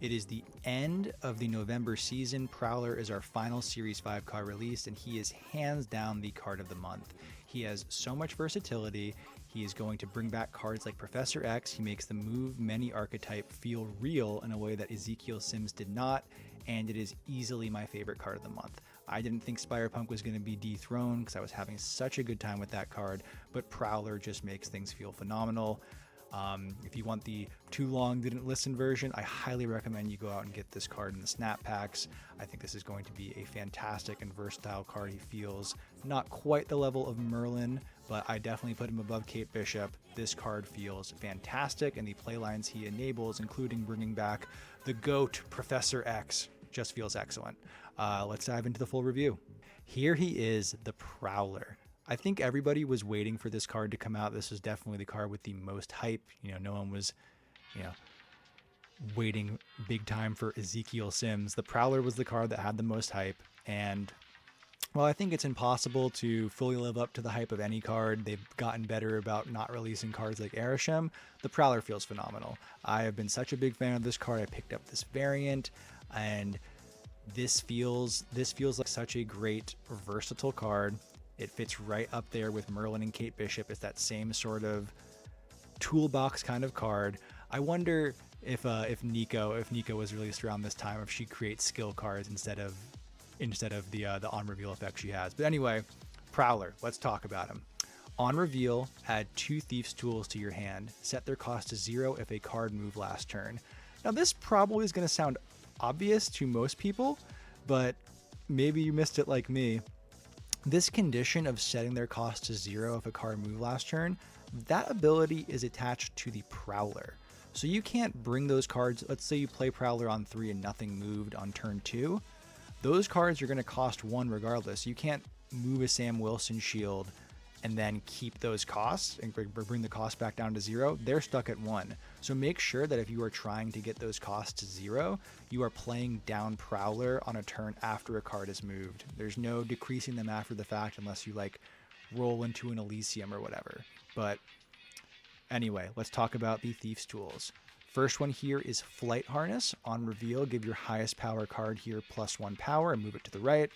It is the end of the November season. Prowler is our final Series 5 card released, and he is hands down the card of the month. He has so much versatility. He is going to bring back cards like Professor X. He makes the move many archetype feel real in a way that Ezekiel Sims did not, and it is easily my favorite card of the month. I didn't think Spirepunk was going to be dethroned because I was having such a good time with that card, but Prowler just makes things feel phenomenal. If you want the too long didn't listen version, I highly recommend you go out and get this card in the snap packs. I think this is going to be a fantastic and versatile card. He feels not quite the level of Merlin, but I definitely put him above Kate Bishop. This card feels fantastic, and the playlines he enables, including bringing back the GOAT Professor X, just feels excellent. Let's dive into the full review. Here he is, the Prowler. I think everybody was waiting for this card to come out. This was definitely the card with the most hype. No one was, waiting big time for Ezekiel Sims. The Prowler was the card that had the most hype. And well, I think it's impossible to fully live up to the hype of any card. They've gotten better about not releasing cards like Arishem. The Prowler feels phenomenal. I have been such a big fan of this card. I picked up this variant, and this feels like such a great versatile card. It fits right up there with Merlin and Kate Bishop. It's that same sort of toolbox kind of card. I wonder if Nico was released around this time, if she creates skill cards instead of the on reveal effect she has. But anyway, Prowler, let's talk about him. On reveal, add 2 Thief's Tools to your hand. Set their cost to 0 if a card moved last turn. Now this probably is going to sound obvious to most people, but maybe you missed it like me. This condition of setting their cost to 0 if a card moved last turn, that ability is attached to the Prowler. So you can't bring those cards, let's say you play Prowler on 3 and nothing moved on turn 2. Those cards are going to cost 1 regardless. You can't move a Sam Wilson shield and then keep those costs and bring the cost back down to 0. They're stuck at 1. So make sure that if you are trying to get those costs to 0, you are playing down Prowler on a turn after a card is moved. There's no decreasing them after the fact unless you roll into an Elysium or whatever. But anyway, let's talk about the Thief's Tools. First one here is Flight Harness. On reveal, give your highest power card here +1 power and move it to the right.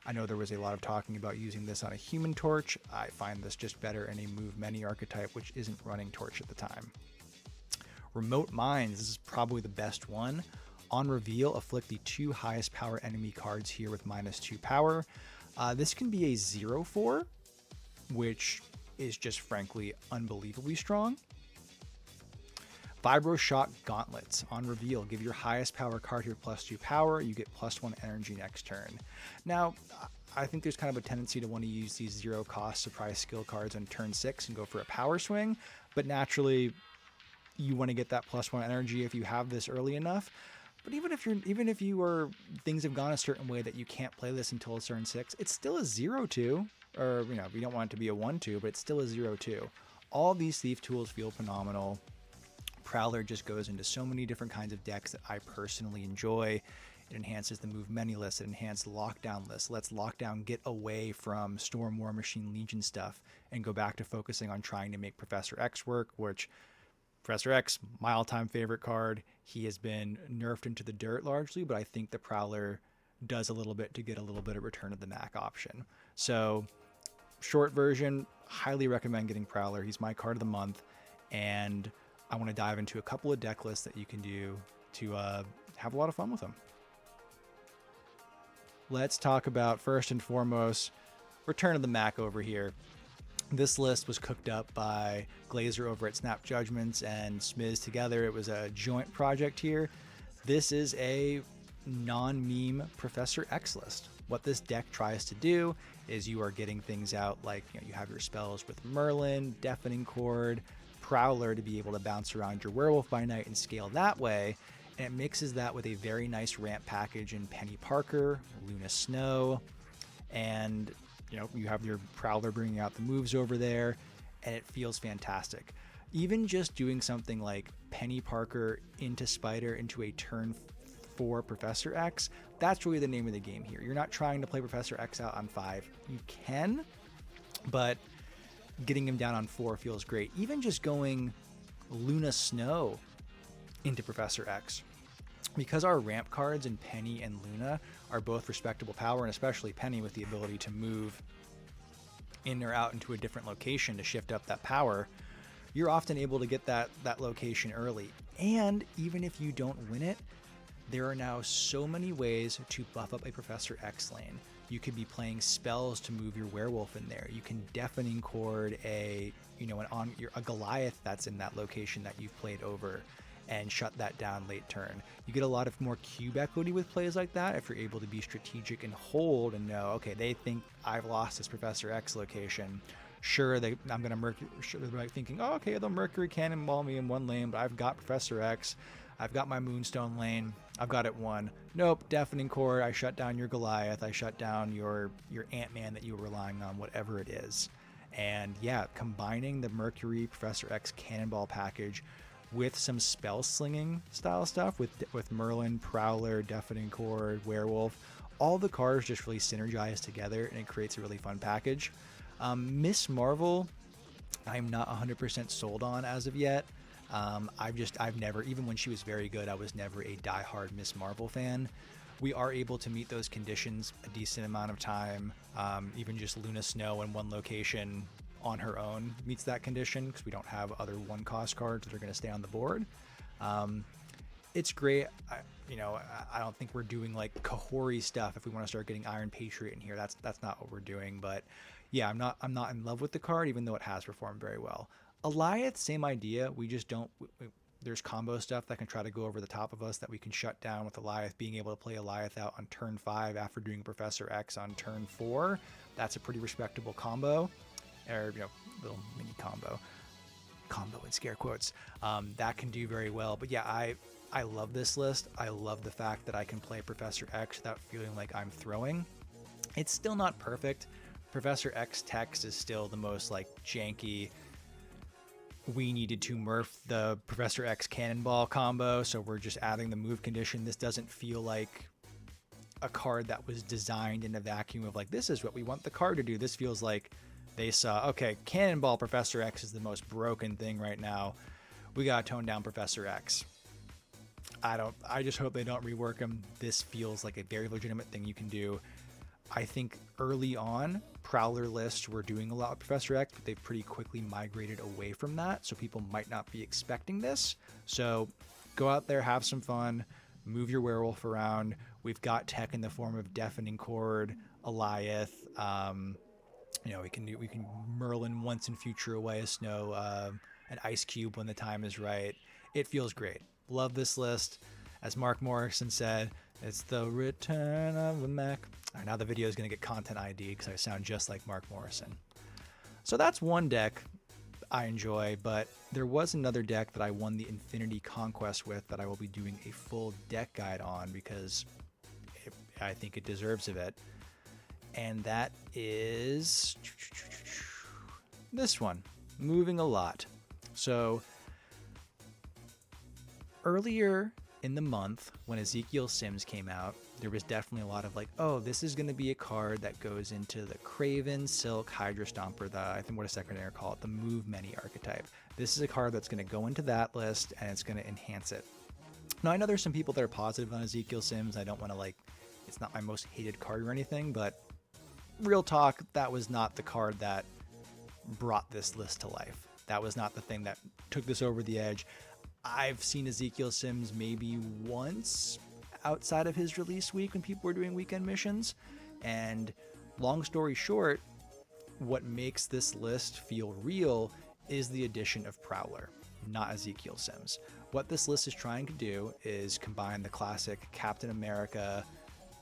I know there was a lot of talking about using this on a Human Torch. I find this just better in a move many archetype, which isn't running Torch at the time. Remote Mines, this is probably the best one. On reveal, afflict the 2 highest power enemy cards here with -2 power. This can be a 0/4, which is just frankly unbelievably strong. Vibro Shock Gauntlets. On reveal, give your highest power card here +2 power. You get +1 energy next turn. Now, I think there's kind of a tendency to want to use these 0 cost surprise skill cards on turn 6 and go for a power swing, but naturally, you want to get that +1 energy if you have this early enough. But even if things have gone a certain way that you can't play this until turn 6, it's still a 0/2, or we don't want it to be a 1/2, but it's still a 0/2. All these Thief Tools feel phenomenal. Prowler just goes into so many different kinds of decks that I personally enjoy. It enhances the move many list. It enhances the lockdown list. Lets lockdown get away from Storm War Machine Legion stuff and go back to focusing on trying to make Professor X work, which Professor X, my all-time favorite card. He has been nerfed into the dirt largely, but I think the Prowler does a little bit to get a little bit of Return of the Mac option. So short version, highly recommend getting Prowler. He's my card of the month, and I want to dive into a couple of deck lists that you can do to have a lot of fun with them. Let's talk about, first and foremost, Return of the Mac over here. This list was cooked up by Glazer over at Snap Judgments and Smiz together. It was a joint project here. This is a non-meme Professor X list. What this deck tries to do is you are getting things out like you have your spells with Merlin, Deafening Chord, Prowler to be able to bounce around your Werewolf by Night and scale that way, and it mixes that with a very nice ramp package in Penny Parker, Luna Snow, and you have your Prowler bringing out the moves over there, and it feels fantastic. Even just doing something like Penny Parker into Spider into a turn 4 Professor X, that's really the name of the game here. You're not trying to play Professor X out on 5. You can, but getting him down on 4 feels great. Even just going Luna Snow into Professor X because our ramp cards in Penny and Luna are both respectable power, and especially Penny with the ability to move in or out into a different location to shift up that power, you're often able to get that location early. And even if you don't win it, there are now so many ways to buff up a Professor X lane. You could be playing spells to move your werewolf in there. You can deafening chord a Goliath that's in that location that you've played over and shut that down late turn. You get a lot of more cube equity with plays like that if you're able to be strategic and hold and know, okay, they think I've lost this Professor X location. Sure, I'm gonna they're thinking, oh, okay, they'll Mercury Cannonball me in one lane, but I've got Professor X. I've got my Moonstone lane. I've got it won. Nope, deafening chord. I shut down your Goliath. I shut down your Ant-Man that you were relying on, whatever it is. And yeah, combining the Mercury Professor X Cannonball package with some spell slinging style stuff with Merlin, Prowler, Deafening Chord, Werewolf, all the cards just really synergize together and it creates a really fun package. Miss Marvel, I'm not 100% sold on as of yet. I've never, even when she was very good, I was never a diehard Miss Marvel fan. We are able to meet those conditions a decent amount of time. Even just Luna Snow in one location on her own meets that condition because we don't have other one cost cards that are going to stay on the board. It's great. I don't think we're doing like Kahori stuff if we want to start getting Iron Patriot in here. That's not what we're doing. But yeah, I'm not in love with the card, even though it has performed very well. Alioth, same idea. We just don't. There's combo stuff that can try to go over the top of us that we can shut down with Alioth. Being able to play Alioth out on turn 5 after doing Professor X on turn 4, that's a pretty respectable combo, or little mini combo in scare quotes. That can do very well. But yeah, I love this list. I love the fact that I can play Professor X without feeling like I'm throwing. It's still not perfect. Professor X text is still the most like janky. We needed to Murph the Professor X Cannonball combo, so we're just adding the move condition. This doesn't feel like a card that was designed in a vacuum of like, this is what we want the card to do. This feels like they saw, okay, Cannonball Professor X is the most broken thing right now. We gotta tone down Professor X. I just hope they don't rework him. This feels like a very legitimate thing you can do. I think early on, Prowler lists were doing a lot with Professor X, but they've pretty quickly migrated away from that, so people might not be expecting this. So go out there, have some fun, move your werewolf around. We've got tech in the form of Deafening Chord, Alioth. We can Merlin once in future away a snow, an Ice Cube when the time is right. It feels great. Love this list. As Mark Morrison said, it's the return of the Mac. All right, now the video is going to get content ID because I sound just like Mark Morrison. So that's one deck I enjoy, but there was another deck that I won the Infinity Conquest with that I will be doing a full deck guide on because I think it deserves of it. And that is this one, Moving a Lot. So earlier in the month when Ezekiel Sims came out, there was definitely a lot of like, oh, this is going to be a card that goes into the Craven, Silk, Hydra Stomper, I think what a secondary call it, the Move Many archetype. This is a card that's going to go into that list and it's going to enhance it. Now, I know there's some people that are positive on Ezekiel Sims. I don't want to it's not my most hated card or anything, but real talk, that was not the card that brought this list to life. That was not the thing that took this over the edge. I've seen Ezekiel Sims maybe once outside of his release week when people were doing weekend missions. And long story short, what makes this list feel real is the addition of Prowler, not Ezekiel Sims. What this list is trying to do is combine the classic Captain America,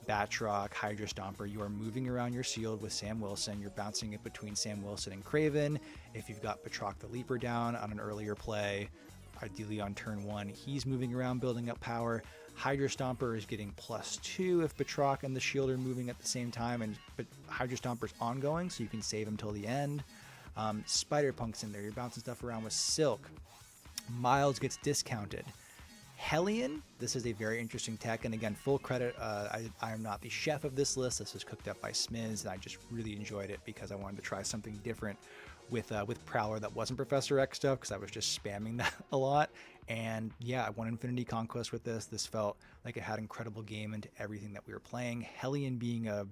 Batroc, Hydra Stomper. You are moving around your shield with Sam Wilson. You're bouncing it between Sam Wilson and Craven. If you've got Batroc the Leaper down on an earlier play, ideally on turn 1, he's moving around building up power. Hydra Stomper is getting +2 if Batroc and the shield are moving at the same time, but Hydra Stomper's ongoing, so you can save him till the end. Spider-Punk's in there. You're bouncing stuff around with Silk. Miles gets discounted. Hellion, this is a very interesting tech, and again, full credit, I am not the chef of this list. This was cooked up by Smiz, and I just really enjoyed it because I wanted to try something different with Prowler that wasn't Professor X stuff, because I was just spamming that a lot, And yeah, I won Infinity Conquest with this. This felt like it had incredible game into everything that we were playing. Hellion being a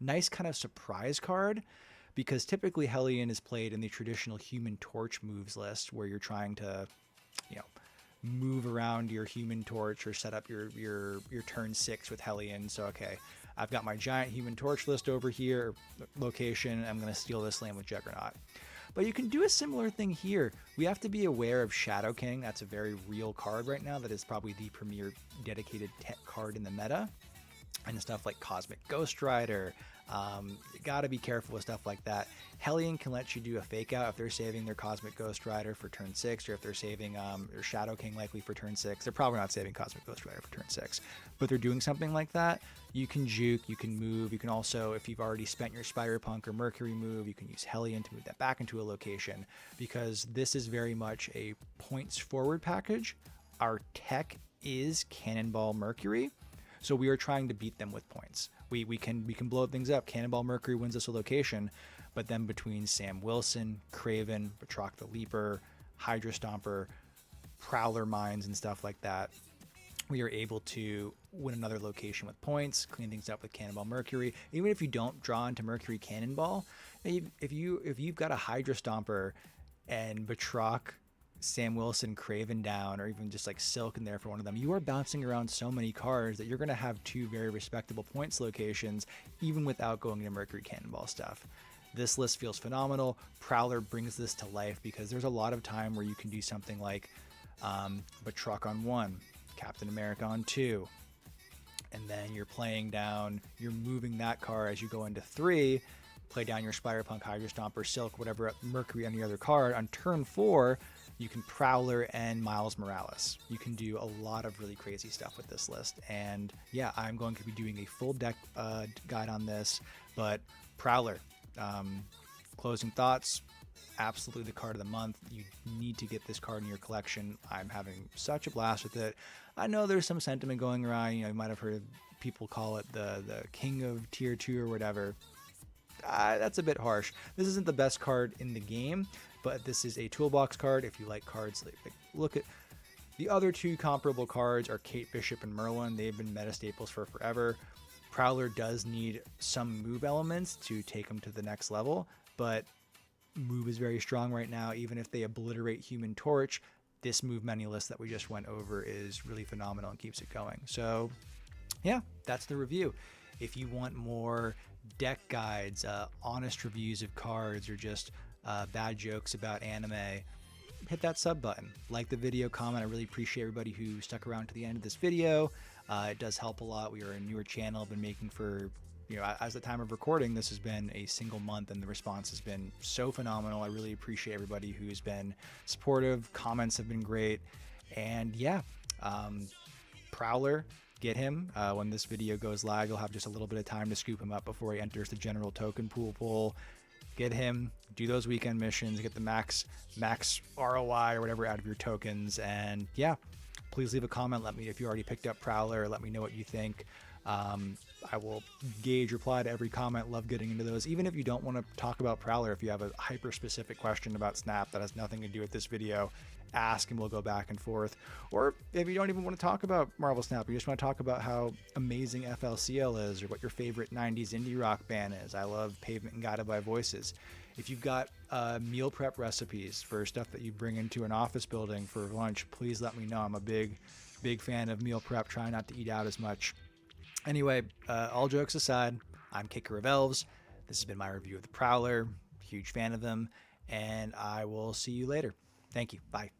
nice kind of surprise card, because typically Hellion is played in the traditional Human Torch moves list where you're trying to, you know, move around your Human Torch or set up your turn 6 with Hellion. So okay, I've got my giant Human Torch list over here, location. I'm going to steal this land with Juggernaut. But you can do a similar thing here. We have to be aware of Shadow King. That's a very real card right now. That is probably the premier dedicated tech card in the meta. And stuff like Cosmic Ghost Rider. Got to be careful with stuff like that. Hellion can let you do a fake out if they're saving their Cosmic Ghost Rider for turn 6, or if they're saving their Shadow King likely for turn 6. They're probably not saving Cosmic Ghost Rider for turn 6, but they're doing something like that. You can juke, you can move, you can also, if you've already spent your Spider-Punk or Mercury move, you can use Hellion to move that back into a location, because this is very much a points forward package. Our tech is Cannonball Mercury, so we are trying to beat them with points. We can blow things up. Cannonball Mercury wins us a location, but then between Sam Wilson, Craven, Batroc the Leaper, Hydra Stomper, Prowler Mines, and stuff like that, we are able to win another location with points, clean things up with Cannonball Mercury. Even if you don't draw into Mercury Cannonball, if you've got a Hydra Stomper and Batroc, Sam Wilson, Craven down, or even just like Silk in there for one of them, you are bouncing around so many cards that you're going to have 2 very respectable points locations, even without going into Mercury Cannonball stuff. This list feels phenomenal. Prowler brings this to life, because there's a lot of time where you can do something like Batroc on 1, Captain America on 2, and then you're playing down, you're moving that card as you go into 3, play down your Spider-Punk, Hydra Stomper, Silk, whatever, Mercury on the other card. On turn 4, you can Prowler and Miles Morales. You can do a lot of really crazy stuff with this list. And yeah, I'm going to be doing a full deck guide on this, but Prowler, closing thoughts, absolutely the card of the month. You need to get this card in your collection. I'm having such a blast with it. I know there's some sentiment going around, you might have heard people call it the king of tier 2 or whatever. That's a bit harsh. This isn't the best card in the game, but this is a toolbox card. If you like cards, like look at the other 2 comparable cards are Kate Bishop and Merlin. They've been meta staples for forever. Prowler does need some move elements to take him to the next level, but move is very strong right now. Even if they obliterate Human Torch, this move menu list that we just went over is really phenomenal and keeps it going. So yeah, that's the review. If you want more deck guides, honest reviews of cards, or just bad jokes about anime, hit that sub button. Like the video, comment. I really appreciate everybody who stuck around to the end of this video. It does help a lot. We are a newer channel, been making for, as the time of recording, this has been a single month, and the response has been so phenomenal. I really appreciate everybody who's been supportive. Comments have been great. And yeah, Prowler, get him. When this video goes live, you'll have just a little bit of time to scoop him up before he enters the general token pool. Get him, do those weekend missions, get the max ROI or whatever out of your tokens. And yeah, please leave a comment. Let me, if you already picked up Prowler, let me know what you think. I will reply to every comment. Love getting into those. Even if you don't want to talk about Prowler, if you have a hyper specific question about Snap that has nothing to do with this video, ask and we'll go back and forth. Or if you don't even want to talk about Marvel Snap, you just want to talk about how amazing FLCL is, or what your favorite 90s indie rock band is. I love Pavement and Guided by Voices. If you've got meal prep recipes for stuff that you bring into an office building for lunch, please let me know. I'm a big fan of meal prep, trying not to eat out as much. Anyway, all jokes aside, I'm Kicker of Elves. This has been my review of the Prowler. Huge fan of them, and I will see you later. Thank you. Bye.